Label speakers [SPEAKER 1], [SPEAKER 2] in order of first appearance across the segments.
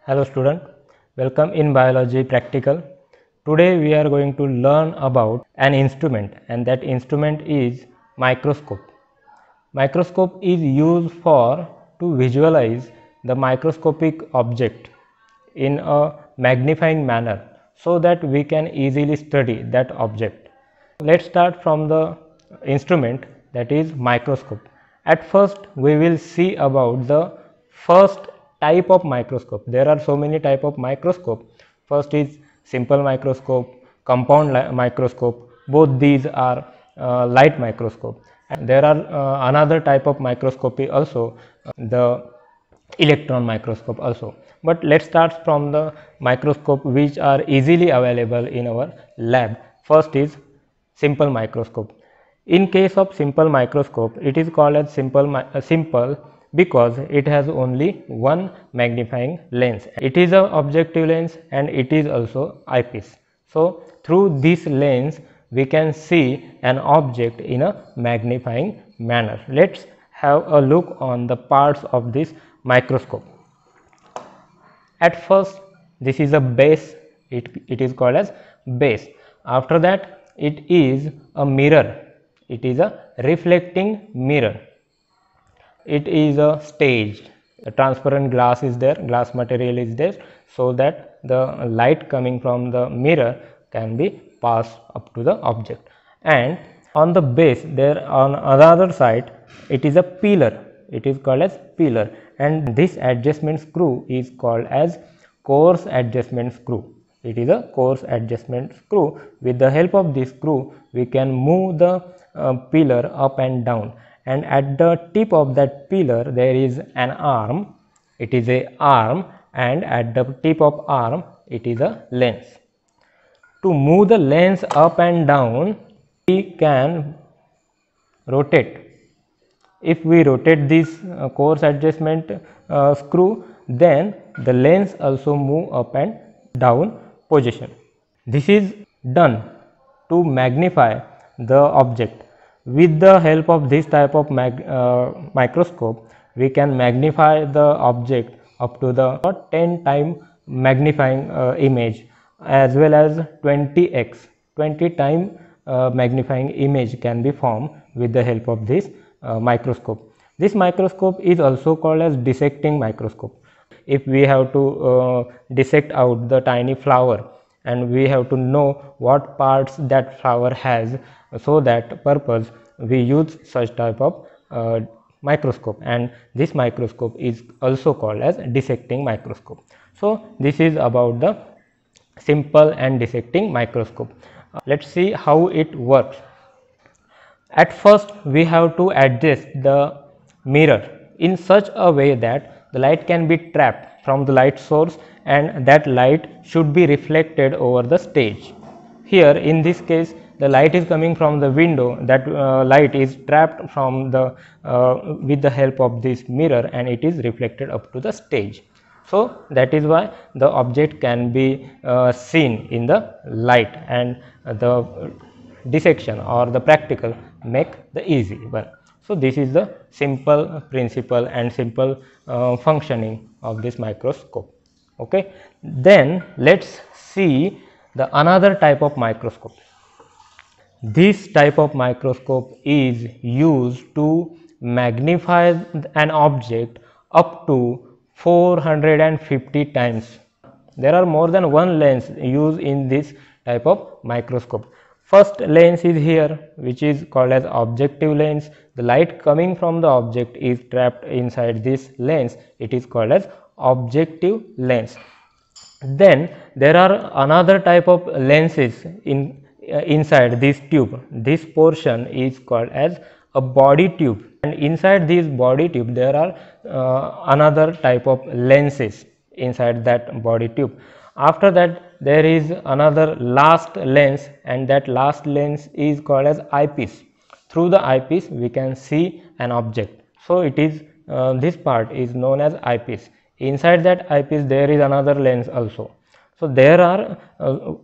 [SPEAKER 1] Hello student, welcome in biology practical. Today we are going to learn about an instrument, and that instrument is microscope. Microscope is used for to visualize the microscopic object in a magnifying manner so that we can easily study that object. Let's start from the instrument, that is microscope. At first we will see about the first type of microscope. There are so many type of microscope. First is simple microscope, compound microscope. Both these are light microscope. And there are another type of microscopy also, the electron microscope also. But let's start from the microscope which are easily available in our lab. First is simple microscope. In case of simple microscope, it is called as simple because it has only one magnifying lens. It is a objective lens and it is also eyepiece. So through this lens we can see an object in a magnifying manner. Let's have a look on the parts of this microscope. At first this is a base, it is called as base. After that it is a mirror, it is a reflecting mirror. It is a stage, a transparent glass is there, glass material is there, so that the light coming from the mirror can be passed up to the object. And on the base, there on another side, it is a pillar, it is called as pillar, and this adjustment screw is called as coarse adjustment screw. It is a coarse adjustment screw. With the help of this screw we can move the pillar up and down, and at the tip of that pillar there is an arm, it is a arm, and at the tip of arm it is a lens. To move the lens up and down we can rotate. If we rotate this coarse adjustment screw, then the lens also move up and down position. This is done to magnify the object. With the help of this type of microscope, we can magnify the object up to the 10 time magnifying image, as well as 20x, 20 time magnifying image can be formed with the help of this microscope. This microscope is also called as dissecting microscope. If we have to dissect out the tiny flower, and we have to know what parts that flower has, so that purpose we use such type of microscope, and this microscope is also called as dissecting microscope. So this is about the simple and dissecting microscope. Let's see how it works. At first we have to adjust the mirror in such a way that the light can be trapped from the light source, and that light should be reflected over the stage. Here in this case the light is coming from the window, that light is trapped from the with the help of this mirror, and it is reflected up to the stage. So that is why the object can be seen in the light, and the dissection or the practical make the easy one. So this is the simple principle and simple functioning of this microscope. Okay, then let's see the another type of microscope. This type of microscope is used to magnify an object up to 450 times. There are more than one lens used in this type of microscope. First lens is here, which is called as objective lens. The light coming from the object is trapped inside this lens, it is called as objective lens. Then there are another type of lenses inside this tube. This portion is called as a body tube, and inside this body tube there are another type of lenses inside that body tube. After that there is another last lens, and that last lens is called as eyepiece. Through the eyepiece we can see an object, so it is this part is known as eyepiece. Inside that eyepiece there is another lens also. So there are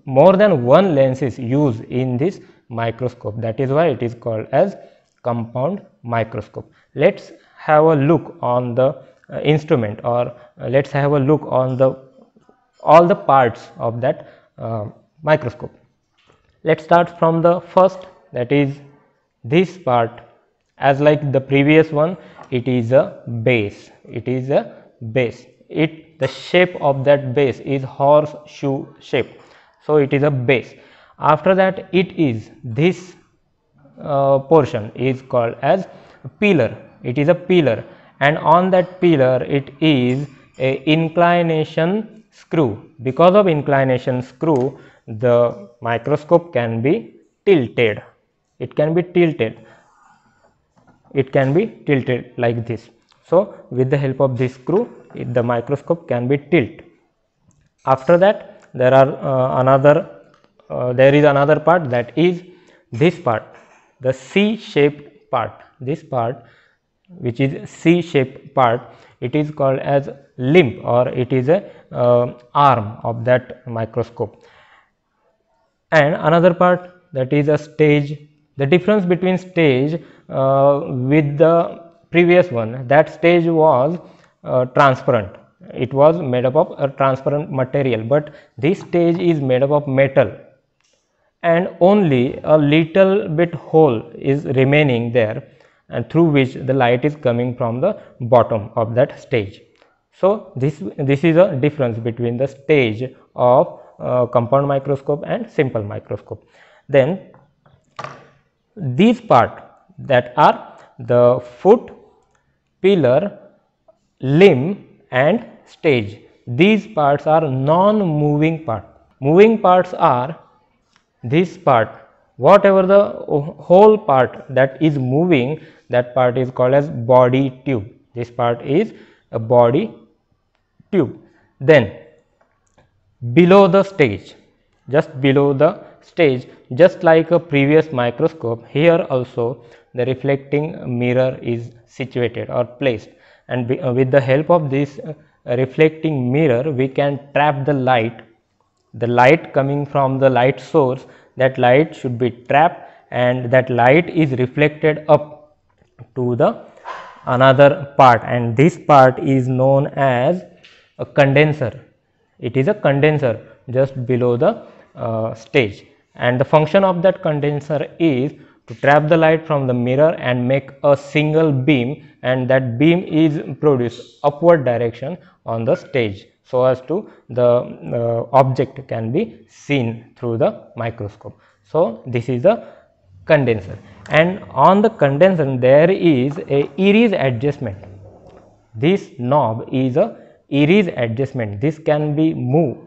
[SPEAKER 1] more than one lenses used in this microscope. That is why it is called as compound microscope. Let's have a look on the instrument, or let's have a look on the all the parts of that microscope. Let's start from the first, that is this part. As like the previous one, it is a base. It is a base. The shape of that base is horseshoe shape, so it is a base. After that, it is this portion is called as pillar. It is a pillar, and on that pillar it is a inclination screw. Because of inclination screw, the microscope can be tilted. It can be tilted. It can be tilted like this. So with the help of this screw, the microscope can be tilted. After that, there is another part, that is this part, the C-shaped part. This part, which is C-shaped part, it is called as limb, or it is a arm of that microscope. And another part, that is a stage. The difference between stage with the previous one, that stage was transparent. It was made up of a transparent material, but this stage is made up of metal, and only a little bit hole is remaining there, and through which the light is coming from the bottom of that stage. So this is a difference between the stage of compound microscope and simple microscope. Then these part, that are the foot, pillar, limb and stage. These parts are non-moving part. Moving parts are this part. Whatever the whole part that is moving, that part is called as body tube. This part is a body tube. Then below the stage, just below the stage, just like a previous microscope, here also the reflecting mirror is situated or placed, and with the help of this reflecting mirror, we can trap the light coming from the light source. That light should be trapped, and that light is reflected up to the another part, and this part is known as a condenser. It is a condenser just below the stage, and the function of that condenser is to trap the light from the mirror and make a single beam, and that beam is produced upward direction on the stage, so as to the object can be seen through the microscope. So this is the condenser, and on the condenser there is a iris adjustment. This knob is a iris adjustment. This can be moved.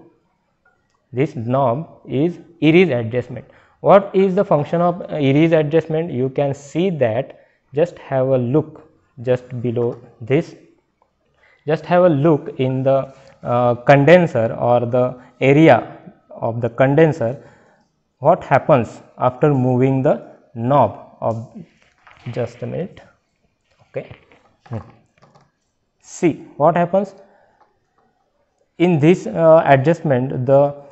[SPEAKER 1] This knob is iris adjustment. What is the function of iris adjustment? You can see that. Just have a look just below this. Just have a look in the condenser, or the area of the condenser. What happens after moving the knob of, just a minute, okay. See what happens in this adjustment. The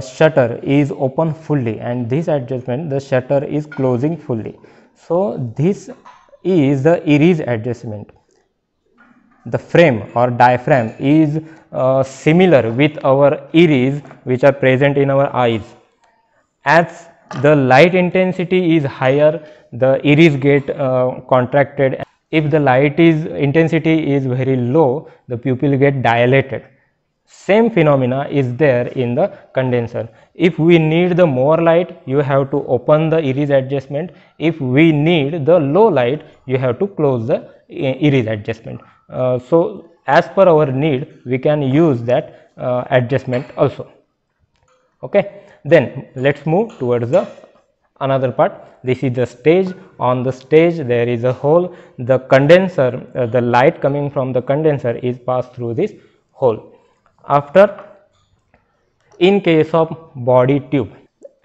[SPEAKER 1] shutter is open fully, and this adjustment, the shutter is closing fully. So this is the iris adjustment. The frame or diaphragm is similar with our iris, which are present in our eyes. As the light intensity is higher, the iris get contracted. If the light intensity is very low, the pupil get dilated. Same phenomena is there in the condenser. If we need the more light, you have to open the iris adjustment. If we need the low light, you have to close the iris adjustment. So as per our need, we can use that adjustment also. Okay. Then let's move towards the another part. This is the stage. On the stage there is a hole. The condenser, the light coming from the condenser is passed through this hole. After, in case of body tube,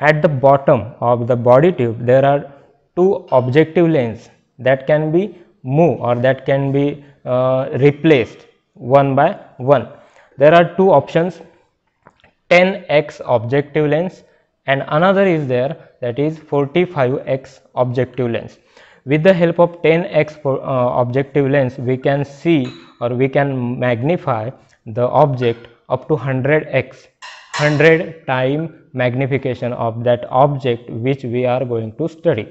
[SPEAKER 1] at the bottom of the body tube there are two objective lens that can be moved, or that can be replaced one by one. There are two options: 10x objective lens, and another is there, that is 45x objective lens. With the help of 10x objective lens, we can see, or we can magnify the object up to 100x, 100 time magnification of that object which we are going to study.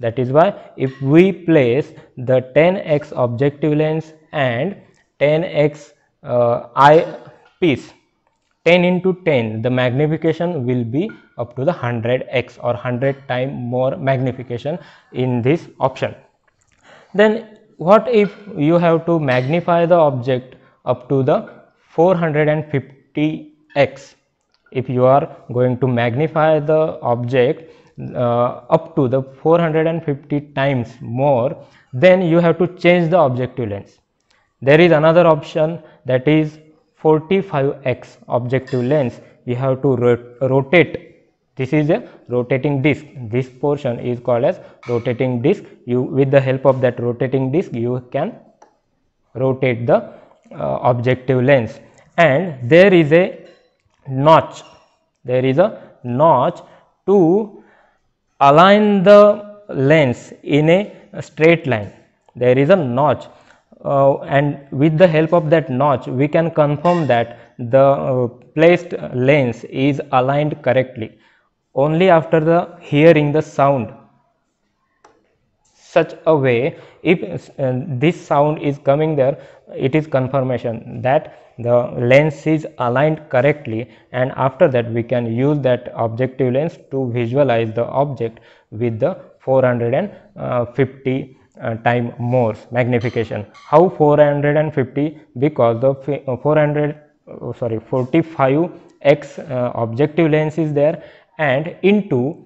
[SPEAKER 1] That is why if we place the 10x objective lens and 10x eyepiece, 10 into 10, the magnification will be up to the 100x or 100 time more magnification in this option. Then what if you have to magnify the object up to the 450x? If you are going to magnify the object up to the 450 times more, then you have to change the objective lens. There is another option, that is 45x objective lens. You have to rotate. This is a rotating disc. This portion is called as rotating disc. You, with the help of that rotating disc, you can rotate the objective lens. And there is a notch. There is a notch to align the lens in a straight line. There is a notch, and with the help of that notch we can confirm that the placed lens is aligned correctly only after the hearing the sound. Such a way, if this sound is coming there, it is confirmation that the lens is aligned correctly, and after that we can use that objective lens to visualize the object with the 450 time more magnification. How 450? Because the 45x objective lens is there, and into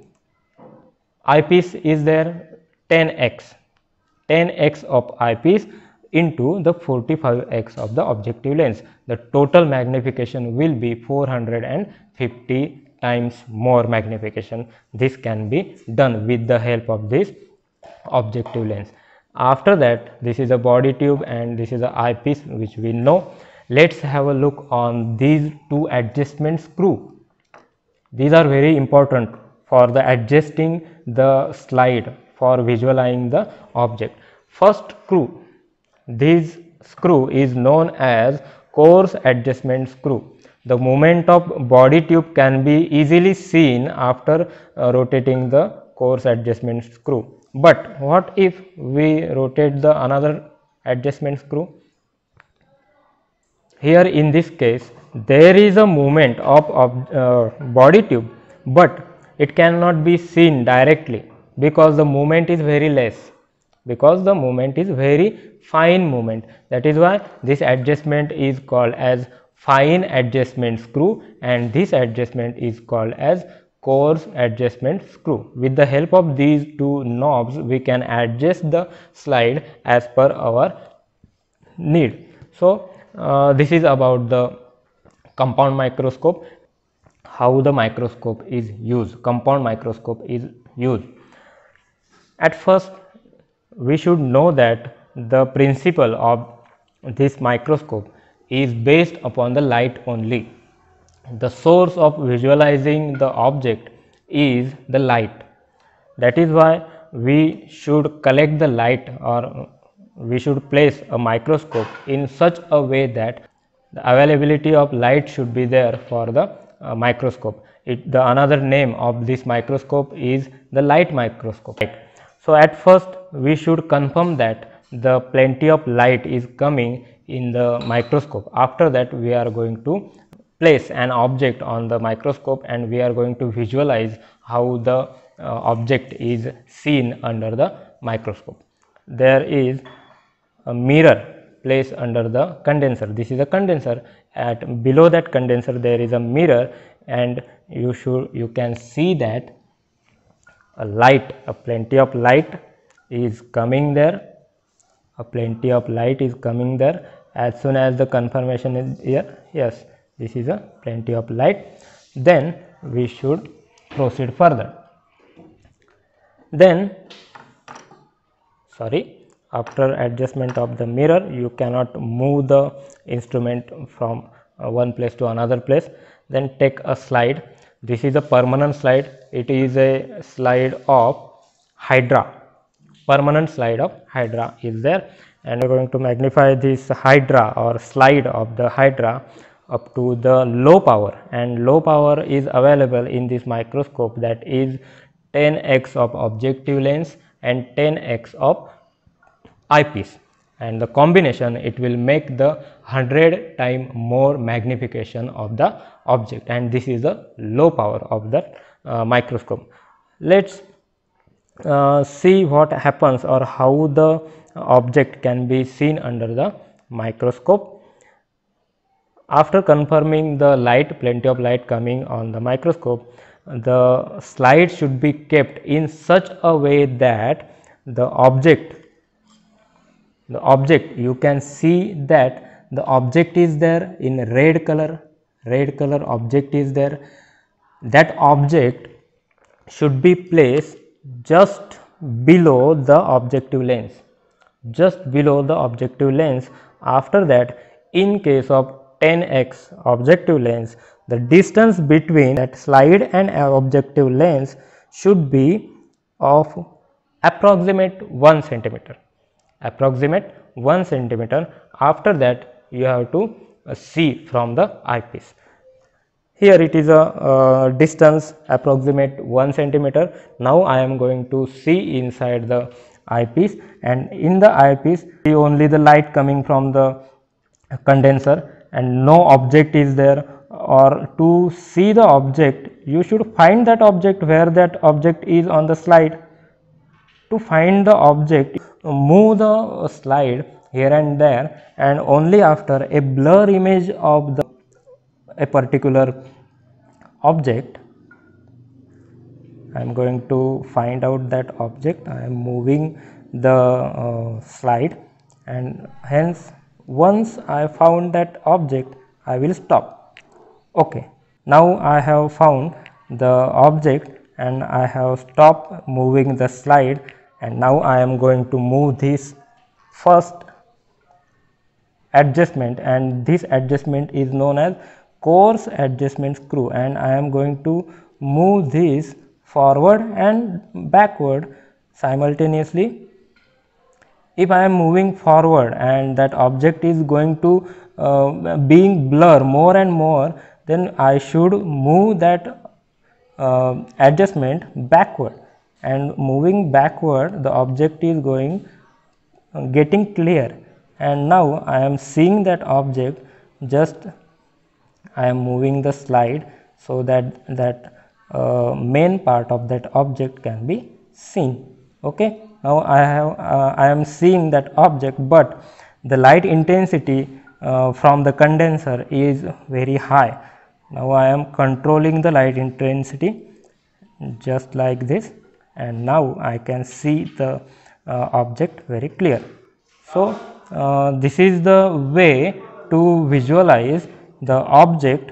[SPEAKER 1] eyepiece is there 10x of eyepiece into the 45x of the objective lens. The total magnification will be 450 times more magnification. This can be done with the help of this objective lens. After that, this is a body tube and this is the eyepiece which we know. Let's have a look on these two adjustment screw. These are very important for the adjusting the slide for visualizing the object. First screw, this screw is known as coarse adjustment screw. The movement of body tube can be easily seen after rotating the coarse adjustment screw. But what if we rotate the another adjustment screw? Here in this case there is a movement of body tube, but it cannot be seen directly because the movement is very less, because the movement is very fine movement. That is why this adjustment is called as fine adjustment screw, and this adjustment is called as coarse adjustment screw. With the help of these two knobs we can adjust the slide as per our need. So this is about the compound microscope, how the microscope is used, compound microscope is used. At first we should know that the principle of this microscope is based upon the light only. The source of visualizing the object is the light. That is why we should collect the light, or we should place a microscope in such a way that the availability of light should be there for the microscope. The another name of this microscope is the light microscope. So at first we should confirm that the plenty of light is coming in the microscope. After that we are going to place an object on the microscope and we are going to visualize how the object is seen under the microscope. There is a mirror placed under the condenser. This is a condenser. At below that condenser there is a mirror, and you can see that a light, a plenty of light is coming there. A plenty of light is coming there. As soon as the confirmation is here, yes, this is a plenty of light, then we should proceed further. Then after adjustment of the mirror, you cannot move the instrument from one place to another place. Then take a slide. This is a permanent slide. It is a slide of Hydra. Permanent slide of Hydra is there, and we are going to magnify this Hydra or slide of the Hydra up to the low power, and low power is available in this microscope, that is 10x of objective lens and 10x of eyepiece, and the combination it will make the 100 time more magnification of the object, and this is the low power of the microscope. Let's see what happens or how the object can be seen under the microscope. After confirming the light, plenty of light coming on the microscope, the slide should be kept in such a way that the object you can see that the object is there in red color object is there. That object should be placed just below the objective lens, After that, in case of 10x objective lens, the distance between that slide and objective lens should be of approximate 1 centimeter. After that, you have to see from the eyepiece. Here it is a distance approximate 1 centimeter. Now I am going to see inside the eyepiece, and in the eyepiece see only the light coming from the condenser and no object is there. Or to see the object, you should find that object where that object is on the slide. To find the object, move the slide here and there, and only after a blur image of a particular object, I am going to find out that object. I am moving the slide, and hence once I found that object, I will stop. Okay, now I have found the object and I have stopped moving the slide, and now I am going to move this first adjustment, and this adjustment is known as coarse adjustment screw, and I am going to move this forward and backward simultaneously. If I am moving forward and that object is going to being blur more and more, then I should move that adjustment backward, and moving backward the object is getting clear, and now I am seeing that object. Just I am moving the slide so that main part of that object can be seen. Okay, now I am seeing that object, but the light intensity from the condenser is very high. Now I am controlling the light intensity just like this, and now I can see the object very clear. So this is the way to visualize the object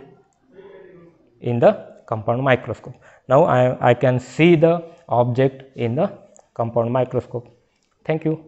[SPEAKER 1] in the compound microscope. Now I can see the object in the compound microscope. Thank you.